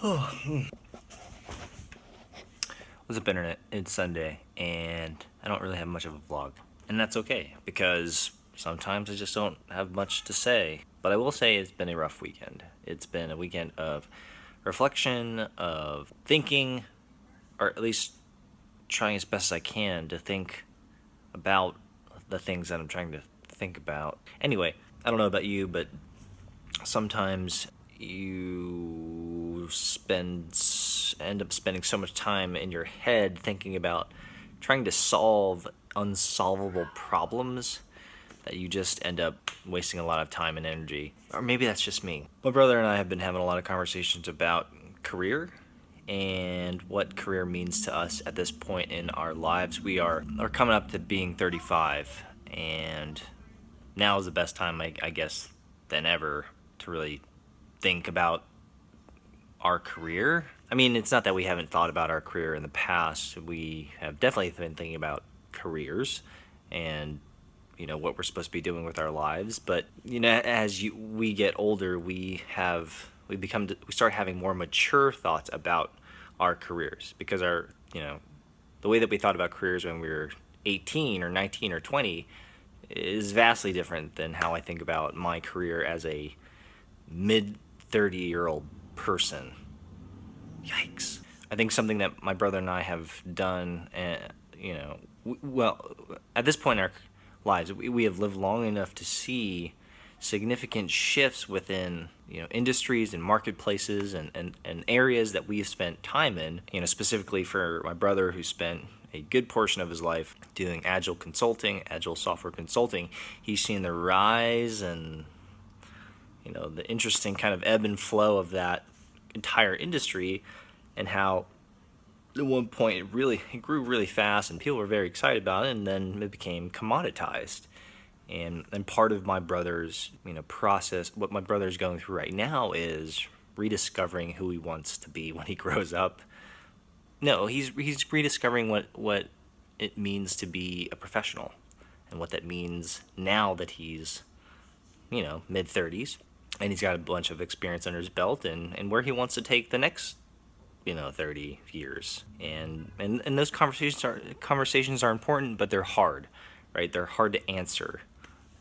What's up, Internet? It's Sunday, and I don't really have much of a vlog. And that's okay, because sometimes I just don't have much to say. But I will say it's been a rough weekend. It's been a weekend of reflection, of thinking, or at least trying as best as I can to think about the things that I'm trying to think about. Anyway, I don't know about you, but sometimes you end up spending so much time in your head thinking about trying to solve unsolvable problems that you just end up wasting a lot of time and energy. Or maybe that's just me. My brother and I have been having a lot of conversations about career and what career means to us at this point in our lives. We are coming up to being 35, and now is the best time, I guess, than ever to really think about our career. I mean, it's not that we haven't thought about our career in the past. We have definitely been thinking about careers and what we're supposed to be doing with our lives. But as we get older, we start having more mature thoughts about our careers, because the way that we thought about careers when we were 18 or 19 or 20 is vastly different than how I think about my career as a mid 30-year-old person. Yikes. I think something that my brother and I have done, well, at this point in our lives, we have lived long enough to see significant shifts within industries and marketplaces and areas that we've spent time in. Specifically for my brother, who spent a good portion of his life doing agile software consulting, he's seen the rise and the interesting kind of ebb and flow of that entire industry, and how at one point it grew really fast and people were very excited about it, and then it became commoditized. And part of my brother's process, what my brother's going through right now, is rediscovering who he wants to be when he grows up. No, he's rediscovering what it means to be a professional, and what that means now that he's mid-30s, and he's got a bunch of experience under his belt, and where he wants to take the next 30 years. And those conversations are important, but they're hard, right? They're hard to answer.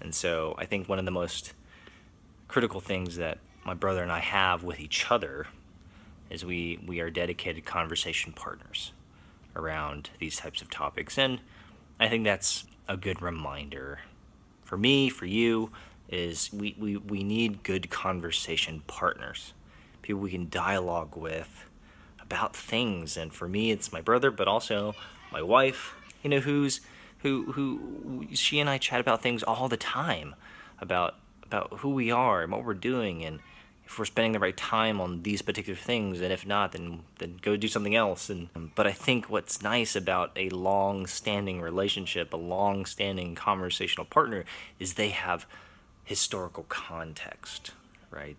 And so I think one of the most critical things that my brother and I have with each other is we are dedicated conversation partners around these types of topics. And I think that's a good reminder for me, for you, is we need good conversation partners, people we can dialogue with about things. And for me, it's my brother, but also my wife, who she and I chat about things all the time, about who we are and what we're doing, and if we're spending the right time on these particular things, and if not, then go do something else. But I think what's nice about a long-standing relationship, a long-standing conversational partner, is they have historical context, right?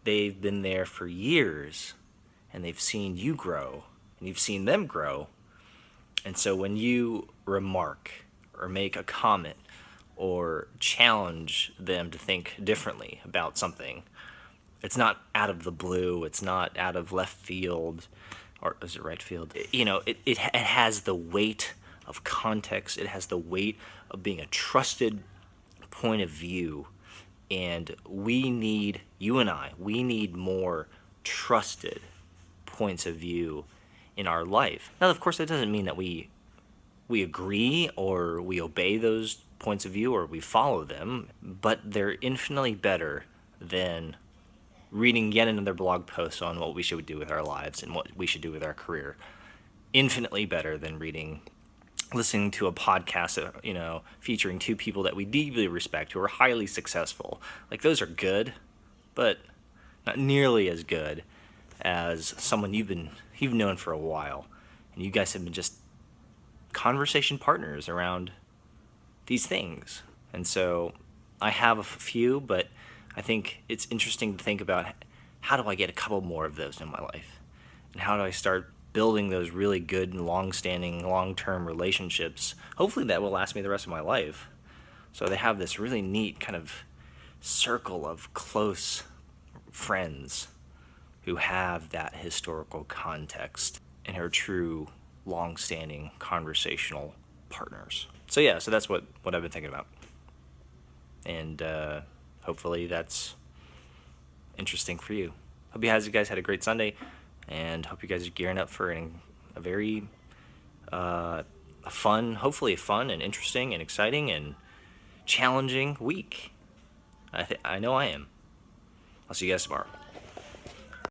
They've been there for years, and they've seen you grow, and you've seen them grow. And so when you remark or make a comment or challenge them to think differently about something, it's not out of the blue, it's not out of left field, or is it right field? It has the weight of context, it has the weight of being a trusted point of view. And you and I need more trusted points of view in our life. Now, of course, that doesn't mean that we agree or we obey those points of view or we follow them, but they're infinitely better than reading yet another blog post on what we should do with our lives and what we should do with our career. Infinitely better than listening to a podcast, featuring two people that we deeply respect who are highly successful. Like, those are good, but not nearly as good as someone you've known for a while, and you guys have been just conversation partners around these things. And so I have a few, but I think it's interesting to think about, how do I get a couple more of those in my life, and how do I start building those really good and long-standing, long-term relationships, hopefully that will last me the rest of my life. So they have this really neat kind of circle of close friends who have that historical context and are true, long-standing conversational partners. So yeah, so that's what I've been thinking about, and hopefully that's interesting for you. Hope you guys had a great Sunday, and hope you guys are gearing up for a very hopefully a fun and interesting and exciting and challenging week. I know I am. I'll see you guys tomorrow.